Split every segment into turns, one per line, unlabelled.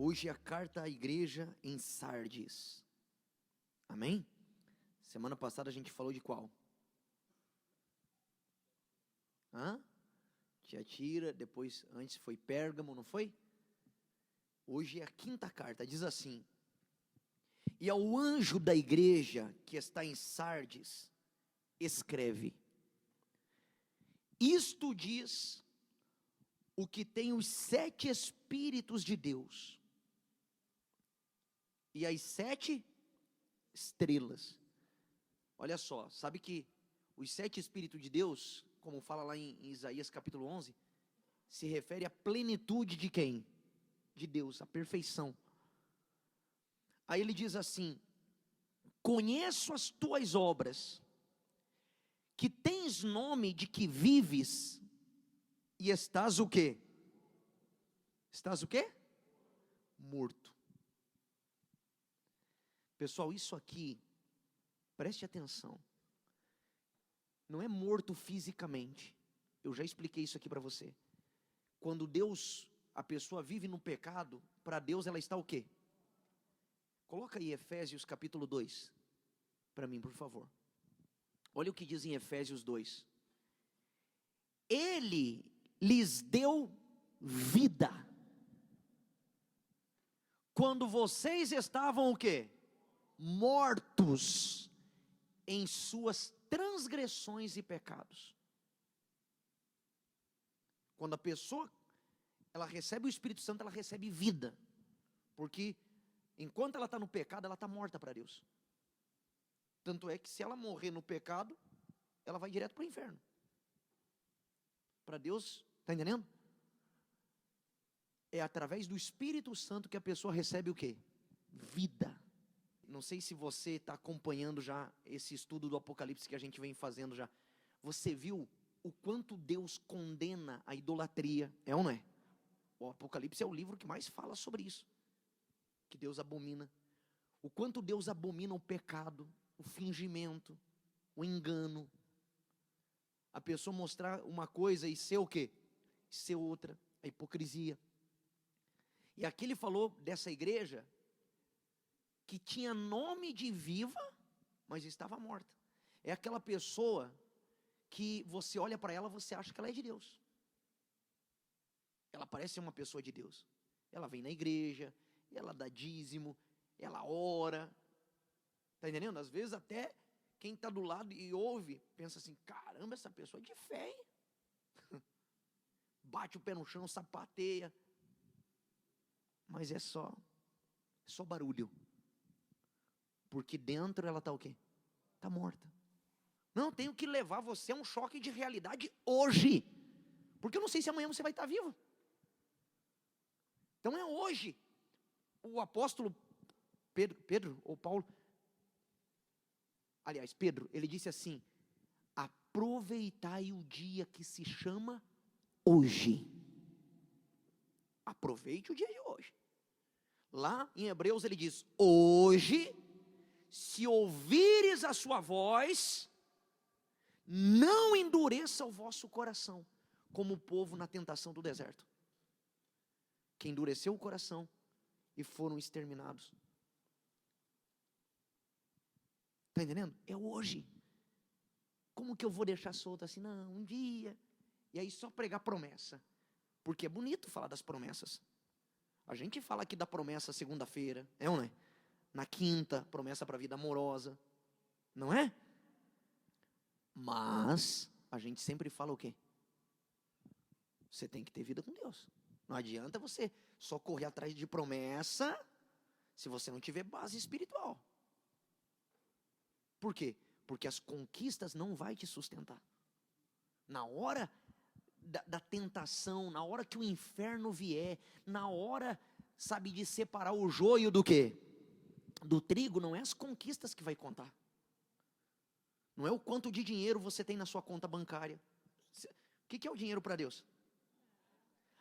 Hoje é a carta à igreja em Sardes. Amém? Semana passada a gente falou de qual? Tiatira, depois, antes foi Pérgamo, não foi? Hoje é a quinta carta, diz assim: e ao anjo da igreja que está em Sardes, escreve: isto diz o que tem os 7 Espíritos de Deus e as 7 estrelas. Olha só, sabe que os 7 Espíritos de Deus, como fala lá em Isaías capítulo 11, se refere à plenitude de quem? De Deus, a perfeição. Aí ele diz assim: conheço as tuas obras, que tens nome de que vives, e estás o quê? Estás o quê? Morto. Pessoal, isso aqui, preste atenção, não é morto fisicamente. Eu já expliquei isso aqui para você. Quando a pessoa vive no pecado, para Deus ela está o quê? Coloca aí Efésios capítulo 2, para mim, por favor. Olha o que diz em Efésios 2. Ele lhes deu vida, quando vocês estavam o quê? Mortos em suas transgressões e pecados. Quando a pessoa, ela recebe o Espírito Santo, ela recebe vida, porque enquanto ela está no pecado, ela está morta para Deus. Tanto é que se ela morrer no pecado, ela vai direto para o inferno. Para Deus, está entendendo? É através do Espírito Santo que a pessoa recebe o quê? Vida. Não sei se você está acompanhando já esse estudo do Apocalipse que a gente vem fazendo já. Você viu o quanto Deus condena a idolatria, é ou não é? O Apocalipse é o livro que mais fala sobre isso, que Deus abomina. O quanto Deus abomina o pecado, o fingimento, o engano. A pessoa mostrar uma coisa e ser o quê? Ser outra, a hipocrisia. E aqui ele falou dessa igreja que tinha nome de viva, mas estava morta. É aquela pessoa que você olha para ela, você acha que ela é de Deus. Ela parece ser uma pessoa de Deus. Ela vem na igreja, ela dá dízimo, ela ora. Está entendendo? Às vezes até quem está do lado e ouve, pensa assim: caramba, essa pessoa é de fé, hein? Bate o pé no chão, sapateia. Mas é só barulho. Porque dentro ela está o quê? Está morta. Não, tenho que levar você a um choque de realidade hoje. Porque eu não sei se amanhã você vai estar vivo. Então é hoje. O apóstolo Pedro ou Paulo, aliás, Pedro, ele disse assim: aproveitai o dia que se chama hoje. Aproveite o dia de hoje. Lá em Hebreus ele diz: hoje, se ouvires a sua voz, não endureça o vosso coração, como o povo na tentação do deserto, que endureceu o coração e foram exterminados. Está entendendo? É hoje. Como que eu vou deixar solto assim? Não, um dia. E aí só pregar promessa. Porque é bonito falar das promessas. A gente fala aqui da promessa segunda-feira, é ou não é? Na quinta, promessa para a vida amorosa, não é? Mas a gente sempre fala o quê? Você tem que ter vida com Deus. Não adianta você só correr atrás de promessa se você não tiver base espiritual. Por quê? Porque as conquistas não vai te sustentar. Na hora da tentação, na hora que o inferno vier, na hora, sabe, de separar o joio do quê? Do trigo, não é as conquistas que vai contar. Não é o quanto de dinheiro você tem na sua conta bancária. O que é o dinheiro para Deus?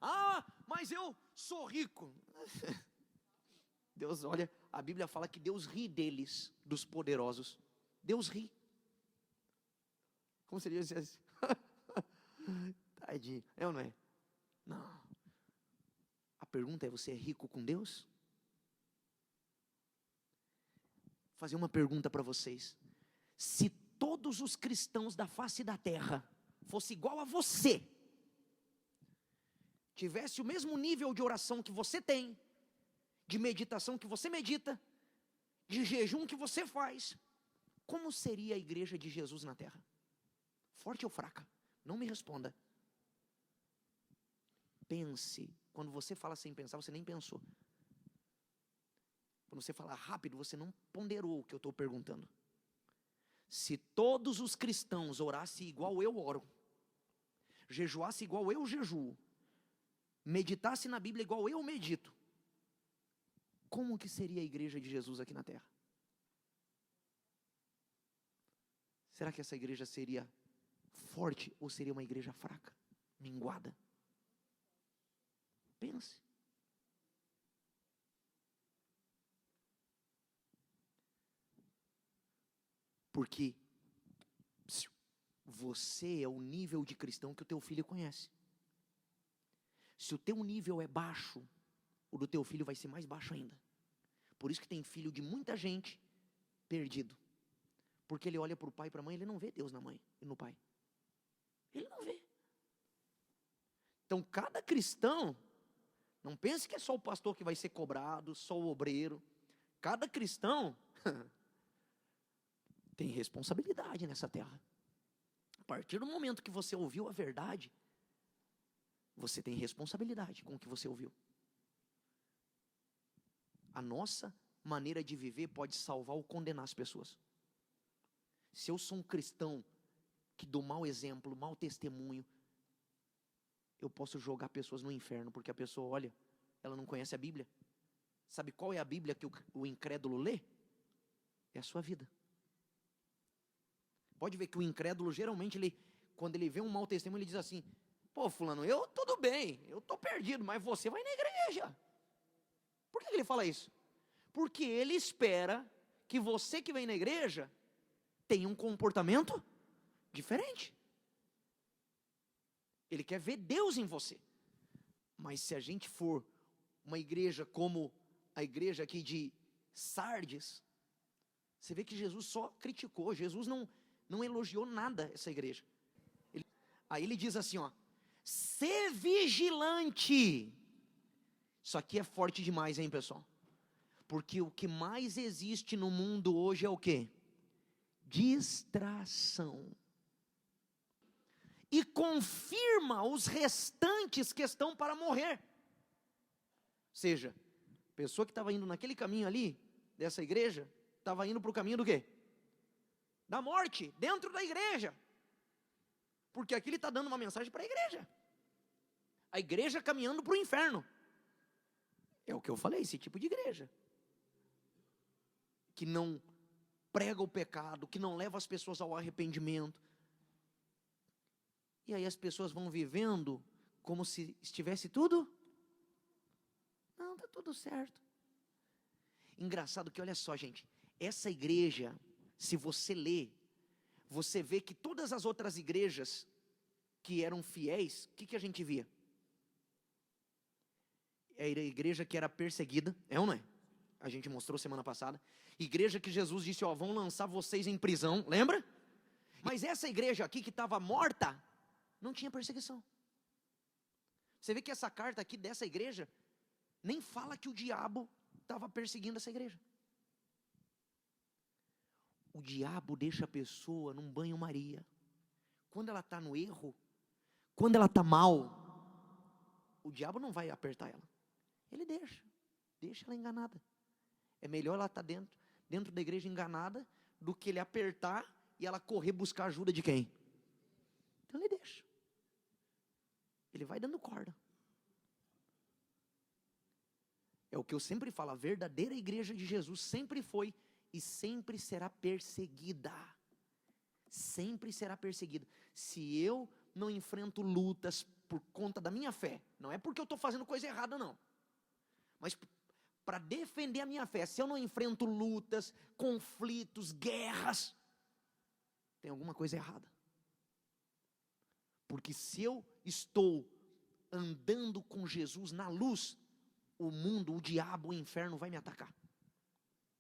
Ah, mas eu sou rico. Deus, olha, a Bíblia fala que Deus ri deles, dos poderosos. Deus ri. Como seria assim? Tadinho, é ou não é? Não. pergunta é: você é rico com Deus? Vou fazer uma pergunta para vocês. Se todos os cristãos da face da terra fosse igual a você, tivesse o mesmo nível de oração que você tem, de meditação que você medita, de jejum que você faz, como seria a igreja de Jesus na terra? Forte ou fraca? Não me responda. Pense. Quando você fala sem pensar, você nem pensou. Quando você fala rápido, você não ponderou o que eu estou perguntando. Se todos os cristãos orassem igual eu oro, jejuassem igual eu jejuo, meditassem na Bíblia igual eu medito, como que seria a igreja de Jesus aqui na terra? Será que essa igreja seria forte ou seria uma igreja fraca, minguada? Pense. Porque você é o nível de cristão que o teu filho conhece. Se o teu nível é baixo, o do teu filho vai ser mais baixo ainda. Por isso que tem filho de muita gente perdido. Porque ele olha para o pai e para a mãe, ele não vê Deus na mãe e no pai. Ele não vê. Então cada cristão, não pense que é só o pastor que vai ser cobrado, só o obreiro. Cada cristão tem responsabilidade nessa terra. A partir do momento que você ouviu a verdade, você tem responsabilidade com o que você ouviu. A nossa maneira de viver pode salvar ou condenar as pessoas. Se eu sou um cristão que dou mau exemplo, mau testemunho, eu posso jogar pessoas no inferno, porque a pessoa olha, ela não conhece a Bíblia. Sabe qual é a Bíblia que o incrédulo lê? É a sua vida. Pode ver que o incrédulo, geralmente, quando ele vê um mau testemunho, ele diz assim: pô, fulano, eu tudo bem, eu estou perdido, mas você vai na igreja. Por que ele fala isso? Porque ele espera que você que vem na igreja tenha um comportamento diferente. Ele quer ver Deus em você. Mas se a gente for uma igreja como a igreja aqui de Sardes, você vê que Jesus só criticou, Jesus não elogiou nada essa igreja. Aí ele diz assim, ó: ser vigilante. Isso aqui é forte demais, hein, pessoal? Porque o que mais existe no mundo hoje é o quê? Distração. E confirma os restantes que estão para morrer. Ou seja, a pessoa que estava indo naquele caminho ali, dessa igreja, estava indo para o caminho do quê? Da morte, dentro da igreja. Porque aqui ele está dando uma mensagem para a igreja. A igreja caminhando para o inferno. É o que eu falei, esse tipo de igreja. Que não prega o pecado, que não leva as pessoas ao arrependimento. E aí as pessoas vão vivendo como se estivesse tudo. Não, está tudo certo. Engraçado que, olha só, gente, essa igreja, se você ler, você vê que todas as outras igrejas que eram fiéis, o que a gente via? É a igreja que era perseguida, é ou não é? A gente mostrou semana passada. Igreja que Jesus disse, ó, vão lançar vocês em prisão, lembra? Mas essa igreja aqui que estava morta, não tinha perseguição. Você vê que essa carta aqui dessa igreja, nem fala que o diabo estava perseguindo essa igreja. O diabo deixa a pessoa num banho-maria. Quando ela está no erro, quando ela está mal, o diabo não vai apertar ela. Ele deixa ela enganada. É melhor ela estar dentro da igreja enganada, do que ele apertar e ela correr buscar ajuda de quem? Então ele deixa. Ele vai dando corda. É o que eu sempre falo, a verdadeira igreja de Jesus sempre foi e sempre será perseguida. Sempre será perseguida. Se eu não enfrento lutas por conta da minha fé, não é porque eu estou fazendo coisa errada não, mas para defender a minha fé, se eu não enfrento lutas, conflitos, guerras, tem alguma coisa errada. Porque se eu estou andando com Jesus na luz, o mundo, o diabo, o inferno vai me atacar.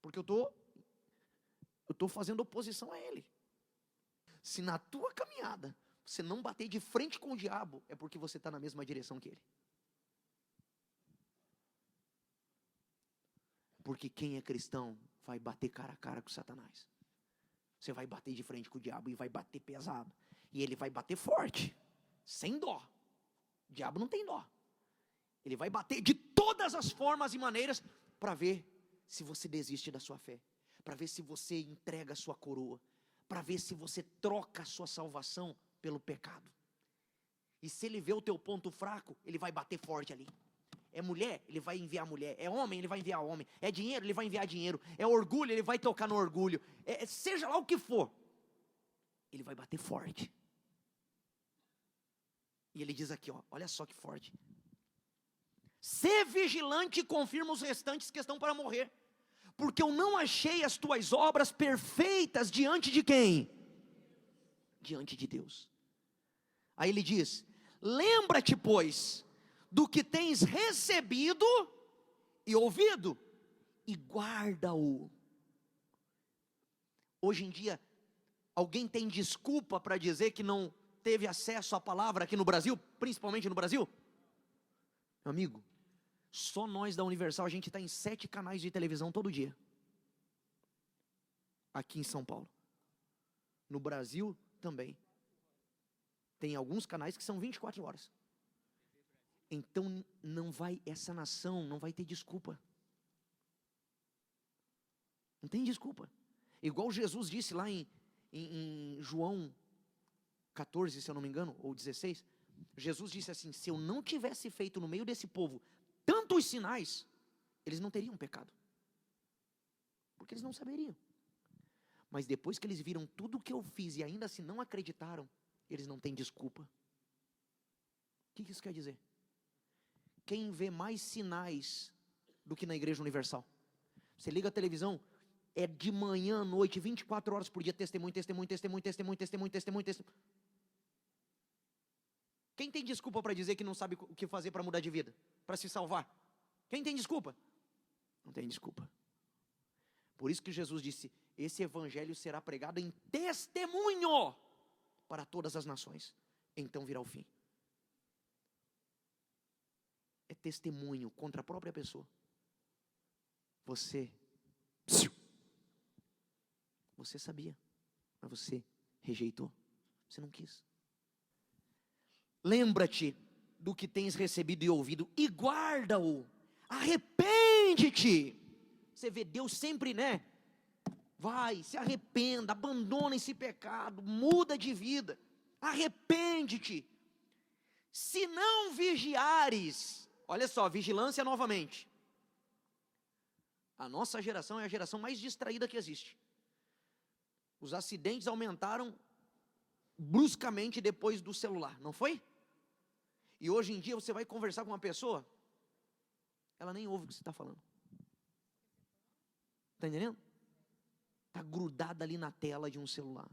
Porque eu estou fazendo oposição a ele. Se na tua caminhada você não bater de frente com o diabo, é porque você está na mesma direção que ele. Porque quem é cristão vai bater cara a cara com Satanás. Você vai bater de frente com o diabo e vai bater pesado. E ele vai bater forte, sem dó. O diabo não tem dó. Ele vai bater de todas as formas e maneiras para ver se você desiste da sua fé, para ver se você entrega a sua coroa, para ver se você troca a sua salvação pelo pecado. E se ele vê o teu ponto fraco, ele vai bater forte ali. É mulher, ele vai enviar mulher. É homem, ele vai enviar homem. É dinheiro, ele vai enviar dinheiro. É orgulho, ele vai tocar no orgulho. Seja lá o que for, ele vai bater forte. E ele diz aqui, ó, olha só que forte. Sê vigilante e confirma os restantes que estão para morrer, porque eu não achei as tuas obras perfeitas diante de quem? Diante de Deus. Aí ele diz, lembra-te, pois, do que tens recebido e ouvido, e guarda-o. Hoje em dia, alguém tem desculpa para dizer que não teve acesso à palavra aqui no Brasil, principalmente no Brasil? Meu amigo, só nós da Universal, a gente está em 7 canais de televisão todo dia. Aqui em São Paulo. No Brasil também. Tem alguns canais que são 24 horas. Então essa nação não vai ter desculpa. Não tem desculpa. Igual Jesus disse lá em João 14, se eu não me engano, ou 16. Jesus disse assim, se eu não tivesse feito no meio desse povo tantos sinais, eles não teriam pecado. Porque eles não saberiam. Mas depois que eles viram tudo o que eu fiz e ainda assim não acreditaram, eles não têm desculpa. O que isso quer dizer? Quem vê mais sinais do que na Igreja Universal? Você liga a televisão, é de manhã à noite, 24 horas por dia, testemunho, testemunho, testemunho, testemunho, testemunho, testemunho, testemunho. Quem tem desculpa para dizer que não sabe o que fazer para mudar de vida? Para se salvar? Quem tem desculpa? Não tem desculpa. Por isso que Jesus disse, esse evangelho será pregado em testemunho para todas as nações, então virá o fim. É testemunho contra a própria pessoa. Você sabia, mas você rejeitou, você não quis. Lembra-te do que tens recebido e ouvido e guarda-o, arrepende-te. Você vê, Deus sempre, vai, se arrependa, abandona esse pecado, muda de vida, arrepende-te. Se não vigiares, olha só, vigilância novamente. A nossa geração é a geração mais distraída que existe. Os acidentes aumentaram bruscamente depois do celular, não foi? E hoje em dia você vai conversar com uma pessoa, ela nem ouve o que você está falando. Está entendendo? Está grudada ali na tela de um celular,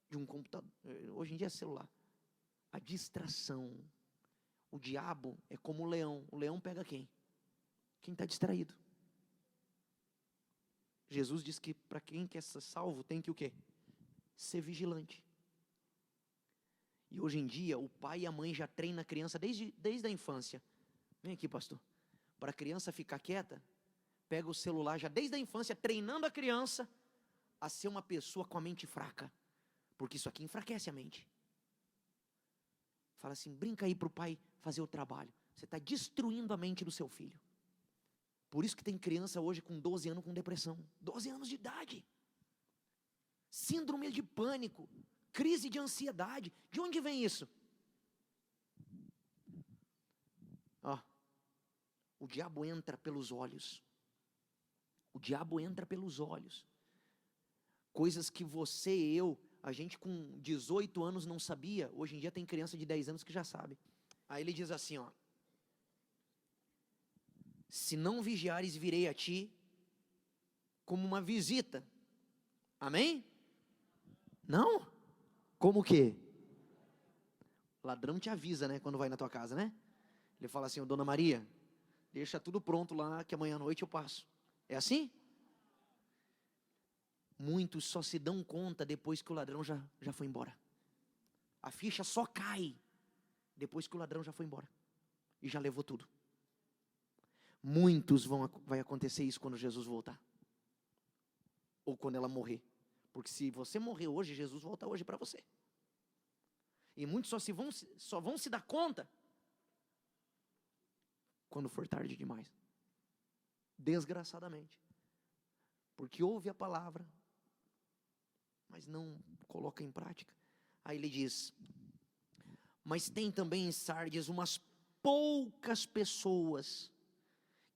de um computador. Hoje em dia é celular. A distração. O diabo é como o leão. O leão pega quem? Quem está distraído. Jesus diz que para quem quer ser salvo tem que o quê? Ser vigilante. E hoje em dia o pai e a mãe já treinam a criança desde a infância. Vem aqui, pastor. Para a criança ficar quieta, pega o celular já desde a infância, treinando a criança a ser uma pessoa com a mente fraca. Porque isso aqui enfraquece a mente. Fala assim, brinca aí para o pai fazer o trabalho. Você está destruindo a mente do seu filho. Por isso que tem criança hoje com 12 anos com depressão. 12 anos de idade. Síndrome de pânico. Crise de ansiedade. De onde vem isso? O diabo entra pelos olhos. O diabo entra pelos olhos. Coisas que você e eu, a gente com 18 anos não sabia, hoje em dia tem criança de 10 anos que já sabe. Aí ele diz assim, se não vigiares, virei a ti como uma visita. Amém? Não? Como o quê? Ladrão te avisa, quando vai na tua casa, Ele fala assim, Dona Maria, Deixa tudo pronto lá, que amanhã à noite eu passo. É assim? Muitos só se dão conta depois que o ladrão já foi embora. A ficha só cai depois que o ladrão já foi embora e já levou tudo. Muitos vai acontecer isso quando Jesus voltar, ou quando ela morrer, porque se você morrer hoje, Jesus volta hoje para você. E muitos só vão se dar conta quando for tarde demais, desgraçadamente, porque ouve a palavra, mas não coloca em prática. Aí ele diz: mas tem também em Sardes umas poucas pessoas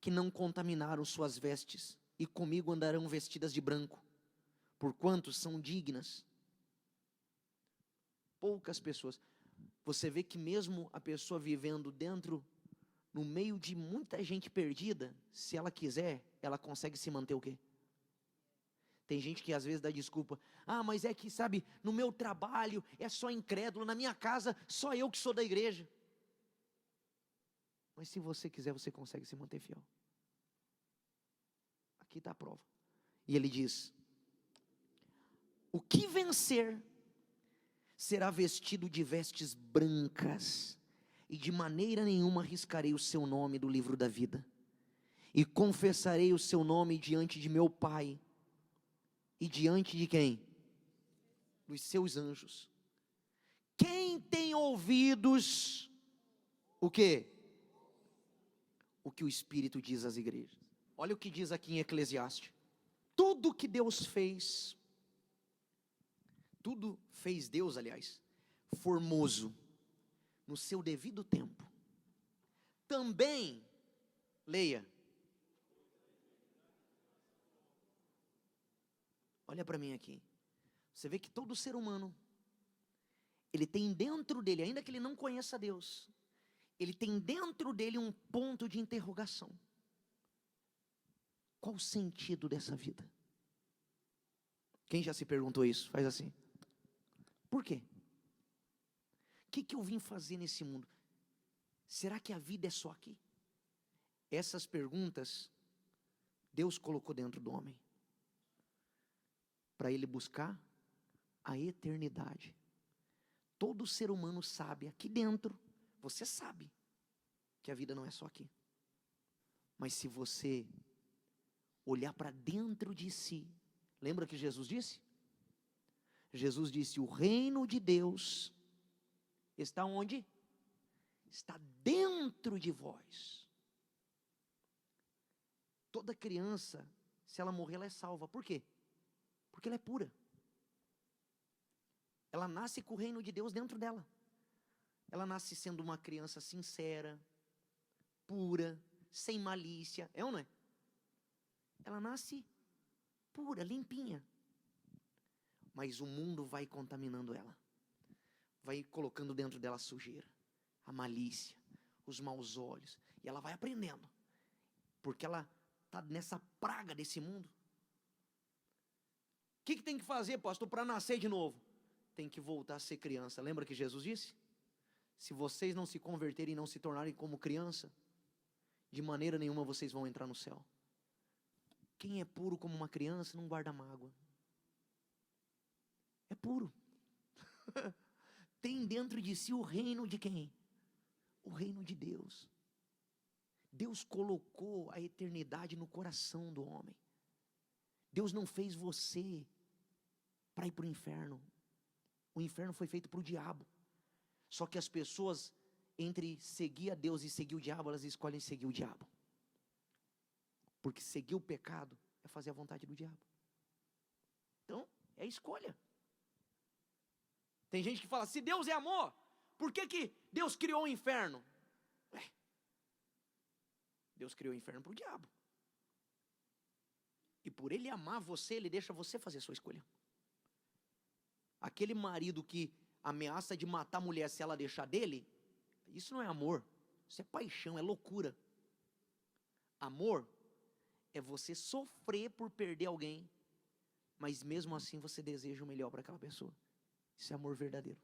que não contaminaram suas vestes, e comigo andarão vestidas de branco, porquanto são dignas. Poucas pessoas. Você vê que mesmo a pessoa vivendo no meio de muita gente perdida, se ela quiser, ela consegue se manter o quê? Tem gente que às vezes dá desculpa: ah, mas é que, sabe, no meu trabalho é só incrédulo, na minha casa só eu que sou da igreja. Mas se você quiser, você consegue se manter fiel. Aqui está a prova. E ele diz: o que vencer será vestido de vestes brancas, e de maneira nenhuma riscarei o seu nome do livro da vida, e confessarei o seu nome diante de meu Pai, e diante de quem? Dos seus anjos. Quem tem ouvidos, o quê? O que o Espírito diz às igrejas. Olha o que diz aqui em Eclesiastes: tudo que Deus fez, tudo fez Deus, aliás, formoso, no seu devido tempo. Também, leia, olha para mim aqui, você vê que todo ser humano, ele tem dentro dele, ainda que ele não conheça Deus, ele tem dentro dele um ponto de interrogação: qual o sentido dessa vida? Quem já se perguntou isso? Faz assim. Por quê? O que eu vim fazer nesse mundo? Será que a vida é só aqui? Essas perguntas Deus colocou dentro do homem, para ele buscar a eternidade. Todo ser humano sabe, aqui dentro, você sabe que a vida não é só aqui. Mas se você olhar para dentro de si, lembra que Jesus disse? Jesus disse: o reino de Deus está onde? Está dentro de vós. Toda criança, se ela morrer, ela é salva. Por quê? Porque ela é pura. Ela nasce com o reino de Deus dentro dela. Ela nasce sendo uma criança sincera, pura, sem malícia. É ou não é? Ela nasce pura, limpinha. Mas o mundo vai contaminando ela, vai colocando dentro dela a sujeira, a malícia, os maus olhos, e ela vai aprendendo, porque ela está nessa praga desse mundo. O que tem que fazer, pastor, para nascer de novo? Tem que voltar a ser criança. Lembra que Jesus disse? Se vocês não se converterem e não se tornarem como criança, de maneira nenhuma vocês vão entrar no céu. Quem é puro como uma criança não guarda mágoa. É puro. Tem dentro de si o reino de quem? O reino de Deus. Deus colocou a eternidade no coração do homem. Deus não fez você para ir para o inferno. O inferno foi feito para o diabo. Só que as pessoas, entre seguir a Deus e seguir o diabo, elas escolhem seguir o diabo. Porque seguir o pecado é fazer a vontade do diabo. Então, é escolha. Tem gente que fala: se Deus é amor, por que Deus criou o inferno? Deus criou o inferno para o diabo. E por ele amar você, ele deixa você fazer a sua escolha. Aquele marido que ameaça de matar a mulher se ela deixar dele, isso não é amor, isso é paixão, é loucura. Amor é você sofrer por perder alguém, mas mesmo assim você deseja o melhor para aquela pessoa. Isso é amor verdadeiro.